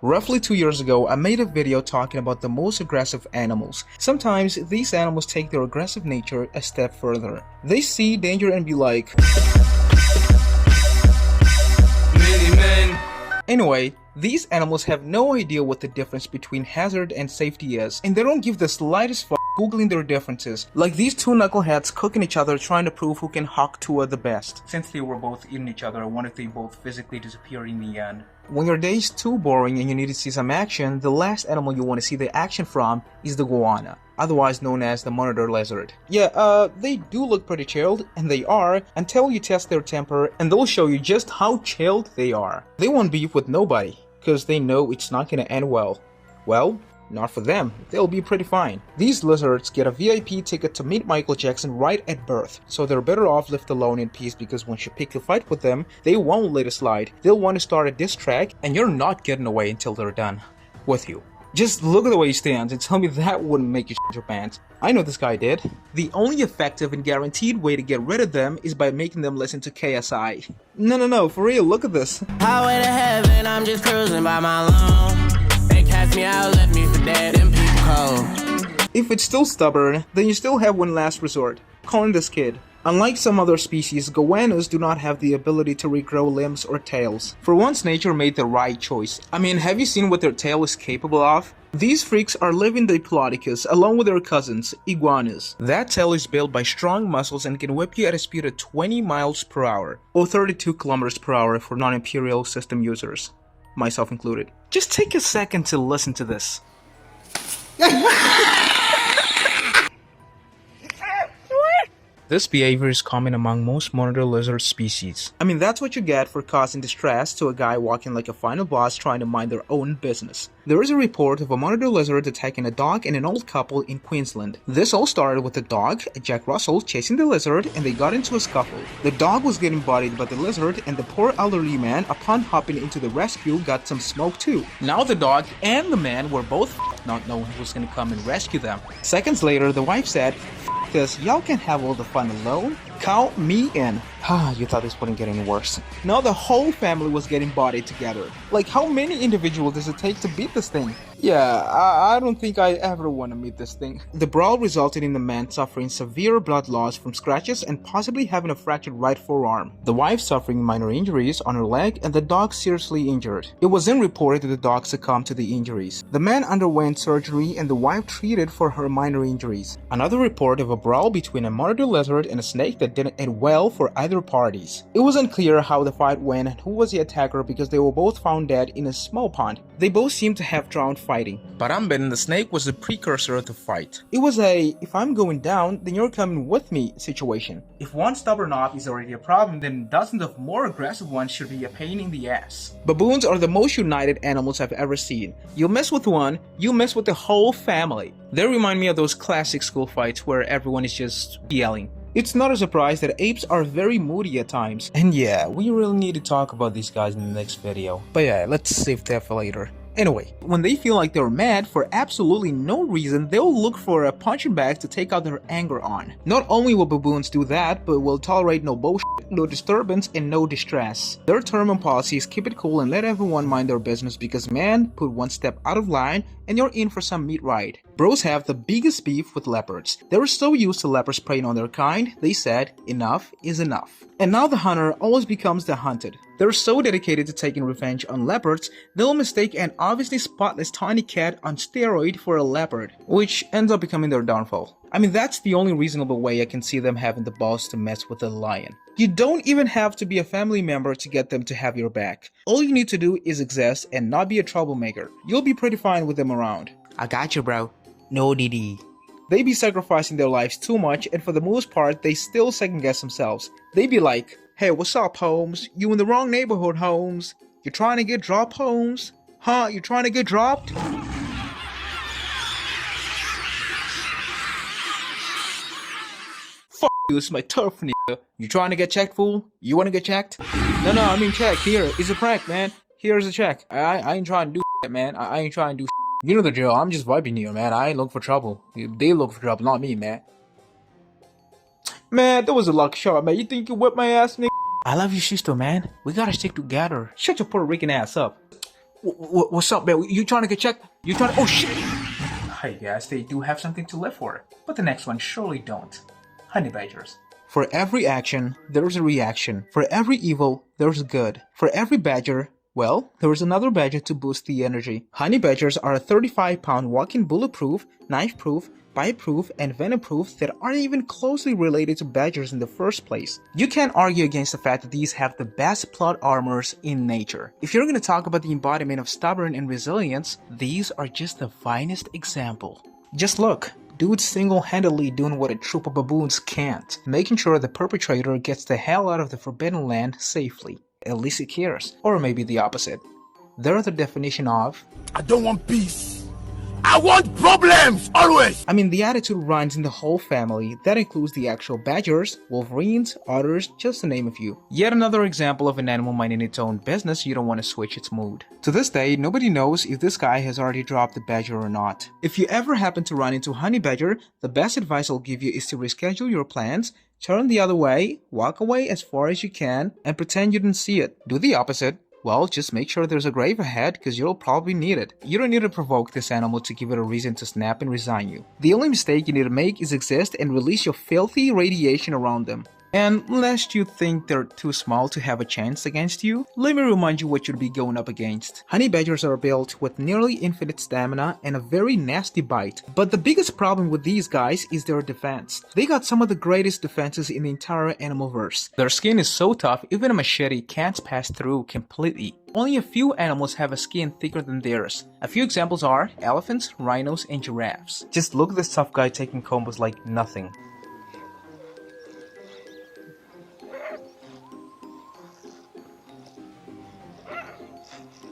Roughly 2 years ago, I made a video talking about the most aggressive animals. Sometimes, these animals take their aggressive nature a step further. They see danger and be like, anyway, these animals have no idea what the difference between hazard and safety is, and they don't give the slightest fuck googling their differences. Like these two knuckleheads cooking each other trying to prove who can hawk Tua the best. Since they were both eating each other, I wonder if they both physically disappear in the end. When your day is too boring and you need to see some action, the last animal you want to see the action from is the goanna, otherwise known as the monitor lizard. Yeah, they do look pretty chilled, and they are, until you test their temper, and they'll show you just how chilled they are. They won't beef with nobody, cause they know it's not gonna end well. Well, not for them, they'll be pretty fine. These lizards get a VIP ticket to meet Michael Jackson right at birth, so they're better off left alone in peace because once you pick a fight with them, they won't let it slide. They'll want to start a diss track, and you're not getting away until they're done with you. Just look at the way he stands and tell me that wouldn't make you shit your pants. I know this guy did. The only effective and guaranteed way to get rid of them is by making them listen to KSI. No, for real, look at this. Highway to heaven, I'm just cruising by my lawn. They cast me out, left me for dead and people cold. If it's still stubborn, then you still have one last resort, calling this kid. Unlike some other species, goannas do not have the ability to regrow limbs or tails. For once, nature made the right choice. I mean, have you seen what their tail is capable of? These freaks are living diplodocus along with their cousins, iguanas. That tail is built by strong muscles and can whip you at a speed of 20 miles per hour, or 32 kilometers per hour for non-imperial system users, myself included. Just take a second to listen to this. This behavior is common among most monitor lizard species. I mean, that's what you get for causing distress to a guy walking like a final boss trying to mind their own business. There is a report of a monitor lizard attacking a dog and an old couple in Queensland. This all started with the dog, Jack Russell, chasing the lizard, and they got into a scuffle. The dog was getting bodied by the lizard, and the poor elderly man, upon hopping into the rescue, got some smoke too. Now the dog and the man were both not knowing who was gonna come and rescue them. Seconds later, the wife said, "This, y'all can have all the fun alone. Count me in." You thought this wouldn't get any worse. Now the whole family was getting bodied together. Like, how many individuals does it take to beat this thing? Yeah, I don't think I ever want to meet this thing. The brawl resulted in the man suffering severe blood loss from scratches and possibly having a fractured right forearm. The wife suffering minor injuries on her leg, and the dog seriously injured. It was then reported that the dog succumbed to the injuries. The man underwent surgery and the wife treated for her minor injuries. Another report of a brawl between a monitor lizard and a snake that didn't end well for either parties. It was unclear how the fight went and who was the attacker because they were both found dead in a small pond. They both seemed to have drowned fighting, but I'm betting the snake was the precursor of the fight. It was a, if I'm going down, then you're coming with me situation. If one stubborn off is already a problem, then dozens of more aggressive ones should be a pain in the ass. Baboons are the most united animals I've ever seen. You mess with one, you mess with the whole family. They remind me of those classic school fights where everyone is just yelling. It's not a surprise that apes are very moody at times. And yeah, we really need to talk about these guys in the next video. But yeah, let's save that for later. Anyway, when they feel like they're mad for absolutely no reason, they'll look for a punching bag to take out their anger on. Not only will baboons do that, but will tolerate no bullshit, no disturbance, and no distress. Their term and policy is keep it cool and let everyone mind their business because man, put one step out of line and you're in for some meat ride. Bros have the biggest beef with leopards. They were so used to leopards preying on their kind, they said, enough is enough. And now the hunter always becomes the hunted. They're so dedicated to taking revenge on leopards, they'll mistake an obviously spotless tiny cat on steroid for a leopard, which ends up becoming their downfall. I mean, that's the only reasonable way I can see them having the balls to mess with a lion. You don't even have to be a family member to get them to have your back. All you need to do is exist and not be a troublemaker. You'll be pretty fine with them around. I got you, bro. No DD. They be sacrificing their lives too much, and for the most part, they still second guess themselves. They be like, "Hey, what's up, Holmes? You in the wrong neighborhood, Holmes. You trying to get dropped, Holmes? Huh? You trying to get dropped?" Fuck you, this is my turf, nigga. You trying to get checked, fool? You wanna get checked? No, I mean check. Here, it's a prank, man. Here's a check. I ain't trying to do shit, man. I ain't trying to do shit. You know the drill, I'm just vibing here, man. I ain't looking for trouble. They look for trouble, not me, man. Man, that was a luck shot, man. You think you whipped my ass, nigga? I love you, sister, man. We gotta stick together. Shut your Puerto Rican ass up. What's up, man? You trying to get checked? You trying to... Oh, shit! I guess they do have something to live for, but the next one surely don't. Honey badgers. For every action, there's a reaction. For every evil, there's good. For every badger, well, there is another badger to boost the energy. Honey badgers are a 35-pound walking bulletproof, knife-proof, bite-proof, and venom-proof that aren't even closely related to badgers in the first place. You can't argue against the fact that these have the best plot armors in nature. If you're gonna talk about the embodiment of stubborn and resilience, these are just the finest example. Just look. Dude's single-handedly doing what a troop of baboons can't, making sure the perpetrator gets the hell out of the forbidden land safely. At least he cares. Or maybe the opposite. They're the definition of... I don't want peace. I want problems, always! I mean, the attitude runs in the whole family. That includes the actual badgers, wolverines, otters, just to name a few. Yet another example of an animal minding its own business you don't want to switch its mood. To this day, nobody knows if this guy has already dropped the badger or not. If you ever happen to run into honey badger, the best advice I'll give you is to reschedule your plans, turn the other way, walk away as far as you can, and pretend you didn't see it. Do the opposite. Well, just make sure there's a grave ahead because you'll probably need it. You don't need to provoke this animal to give it a reason to snap and resign you. The only mistake you need to make is exist and release your filthy radiation around them. And lest you think they're too small to have a chance against you, let me remind you what you'd be going up against. Honey badgers are built with nearly infinite stamina and a very nasty bite. But the biggest problem with these guys is their defense. They got some of the greatest defenses in the entire animalverse. Their skin is so tough, even a machete can't pass through completely. Only a few animals have a skin thicker than theirs. A few examples are elephants, rhinos, and giraffes. Just look at this tough guy taking combos like nothing.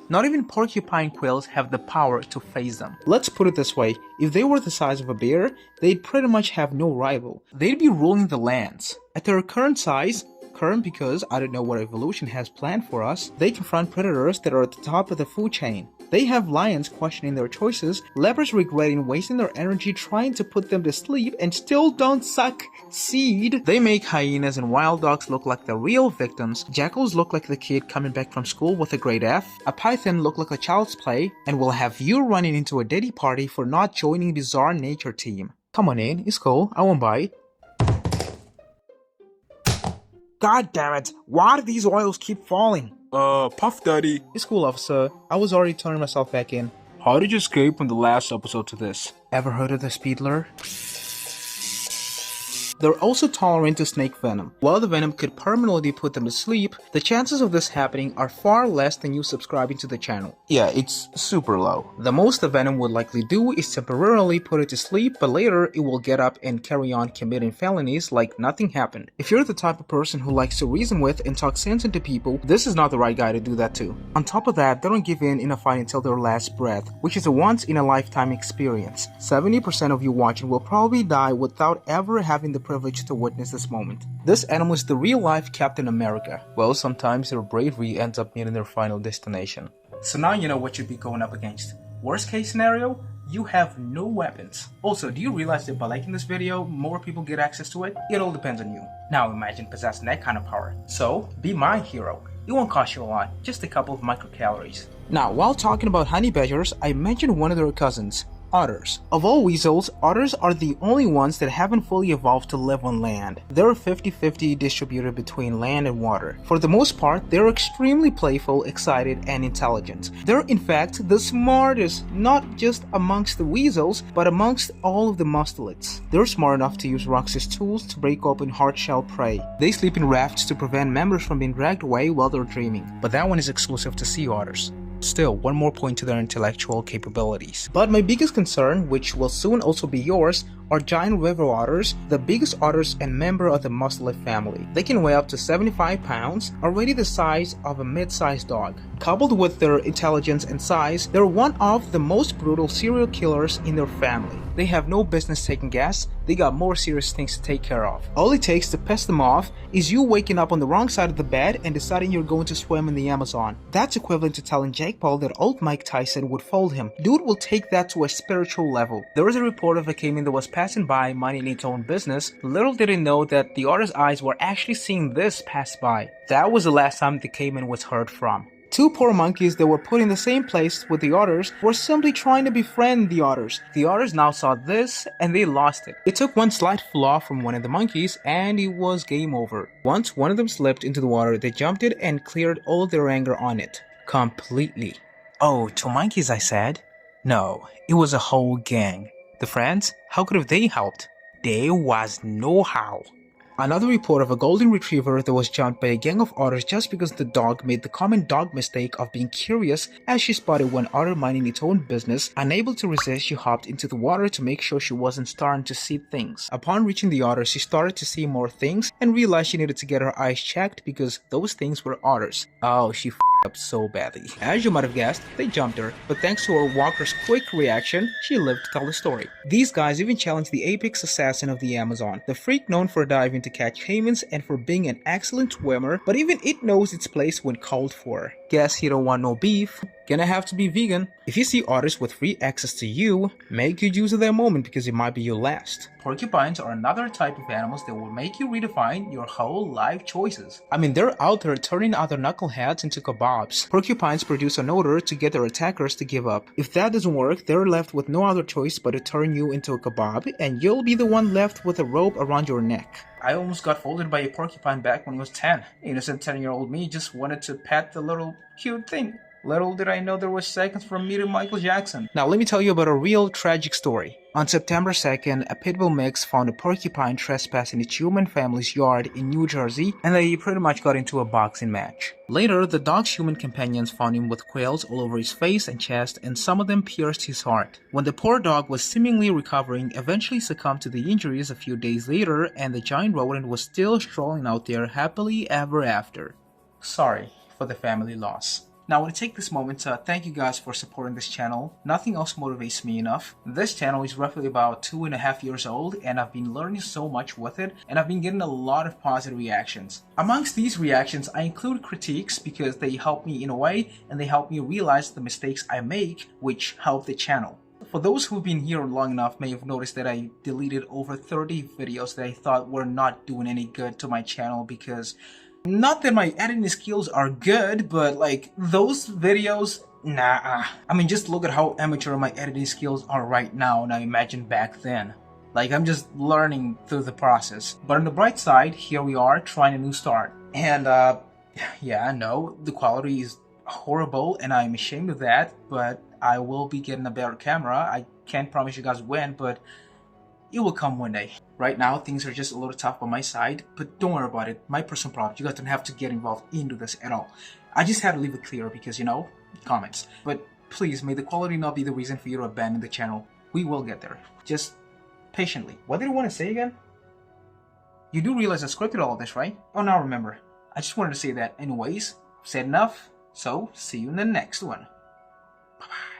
Not even porcupine quills have the power to face them. Let's put it this way, if they were the size of a bear, they'd pretty much have no rival. They'd be ruling the lands. At their current size, current because I don't know what evolution has planned for us, they confront predators that are at the top of the food chain. They have lions questioning their choices, leopards regretting wasting their energy trying to put them to sleep and still don't succeed. They make hyenas and wild dogs look like the real victims, jackals look like the kid coming back from school with a grade F, a python look like a child's play, and will have you running into a daddy party for not joining Bizarre Nature Team. Come on in, it's cool, I won't bite. God damn it, why do these oils keep falling? Puff Daddy. It's cool, officer. I was already turning myself back in. How did you escape from the last episode to this? Ever heard of the speedler? They're also tolerant to snake venom. While the venom could permanently put them to sleep, the chances of this happening are far less than you subscribing to the channel. Yeah, it's super low. The most the venom would likely do is temporarily put it to sleep, but later it will get up and carry on committing felonies like nothing happened. If you're the type of person who likes to reason with and talk sense into people, this is not the right guy to do that to. On top of that, they don't give in a fight until their last breath, which is a once-in-a-lifetime experience. 70% of you watching will probably die without ever having the privilege to witness this moment. This animal is the real-life Captain America. Well, sometimes their bravery ends up meeting their final destination. So now you know what you'd be going up against. Worst case scenario, you have no weapons. Also, do you realize that by liking this video, more people get access to it? It all depends on you. Now imagine possessing that kind of power. So, be my hero. It won't cost you a lot, just a couple of microcalories. Now, while talking about honey badgers, I mentioned one of their cousins, otters. Of all weasels, otters are the only ones that haven't fully evolved to live on land. They're 50-50 distributed between land and water. For the most part, they're extremely playful, excited, and intelligent. They're in fact the smartest, not just amongst the weasels, but amongst all of the mustelids. They're smart enough to use rocks as tools to break open hard-shell prey. They sleep in rafts to prevent members from being dragged away while they're dreaming. But that one is exclusive to sea otters. Still, one more point to their intellectual capabilities. But my biggest concern, which will soon also be yours, are giant river otters, the biggest otters and member of the mustelid family. They can weigh up to 75 pounds, already the size of a mid-sized dog. Coupled with their intelligence and size, they're one of the most brutal serial killers in their family. They have no business taking gas, they got more serious things to take care of. All it takes to piss them off is you waking up on the wrong side of the bed and deciding you're going to swim in the Amazon. That's equivalent to telling Jake Paul that old Mike Tyson would fold him. Dude will take that to a spiritual level. There was a reporter of a caiman that was passing by minding its own business. Little did it know that the otter's eyes were actually seeing this pass by. That was the last time the caiman was heard from. Two poor monkeys that were put in the same place with the otters were simply trying to befriend the otters. The otters now saw this and they lost it. It took one slight flaw from one of the monkeys and it was game over. Once one of them slipped into the water, they jumped it and cleared all of their anger on it. Completely. Oh, two monkeys, I said? No, it was a whole gang. The friends? How could have they helped? There was no how. Another report of a golden retriever that was jumped by a gang of otters just because the dog made the common dog mistake of being curious as she spotted one otter minding its own business. Unable to resist, she hopped into the water to make sure she wasn't starting to see things. Upon reaching the otters, she started to see more things and realized she needed to get her eyes checked because those things were otters. Oh, she up so badly. As you might have guessed, they jumped her, but thanks to her walker's quick reaction, she lived to tell the story. These guys even challenged the apex assassin of the Amazon, the freak known for diving to catch caimans and for being an excellent swimmer, but even it knows its place when called for. Guess he don't want no beef. Gonna have to be vegan. If you see otters with free access to you, make good use of that moment because it might be your last. Porcupines are another type of animals that will make you redefine your whole life choices. I mean, they're out there turning other knuckleheads into kebabs. Porcupines produce an odor to get their attackers to give up. If that doesn't work, they're left with no other choice but to turn you into a kebab, and you'll be the one left with a rope around your neck. I almost got folded by a porcupine back when I was 10. Innocent 10-year-old me just wanted to pet the little cute thing. Little did I know there was seconds from meeting Michael Jackson. Now let me tell you about a real tragic story. On September 2nd, a pitbull mix found a porcupine trespassing its human family's yard in New Jersey, and they pretty much got into a boxing match. Later, the dog's human companions found him with quails all over his face and chest, and some of them pierced his heart. When the poor dog was seemingly recovering, eventually succumbed to the injuries a few days later, and the giant rodent was still strolling out there happily ever after. Sorry for the family loss. Now I want to take this moment to thank you guys for supporting this channel. Nothing else motivates me enough. This channel is roughly about 2.5 years old and I've been learning so much with it and I've been getting a lot of positive reactions. Amongst these reactions, I include critiques because they help me in a way and they help me realize the mistakes I make, which help the channel. For those who've been here long enough may have noticed that I deleted over 30 videos that I thought were not doing any good to my channel because not that my editing skills are good, but like those videos, nah. I mean, just look at how amateur my editing skills are right now, and I imagine back then. Like, I'm just learning through the process. But on the bright side, here we are trying a new start. And yeah, I know the quality is horrible and I'm ashamed of that, but I will be getting a better camera. I can't promise you guys when, but it will come one day. Right now, things are just a little tough on my side, but don't worry about it. My personal problem. You guys don't have to get involved into this at all. I just had to leave it clear because, you know, comments. But please, may the quality not be the reason for you to abandon the channel. We will get there. Just patiently. What did I want to say again? You do realize I scripted all of this, right? Oh, now remember. I just wanted to say that anyways. I've said enough, so see you in the next one. Bye-bye.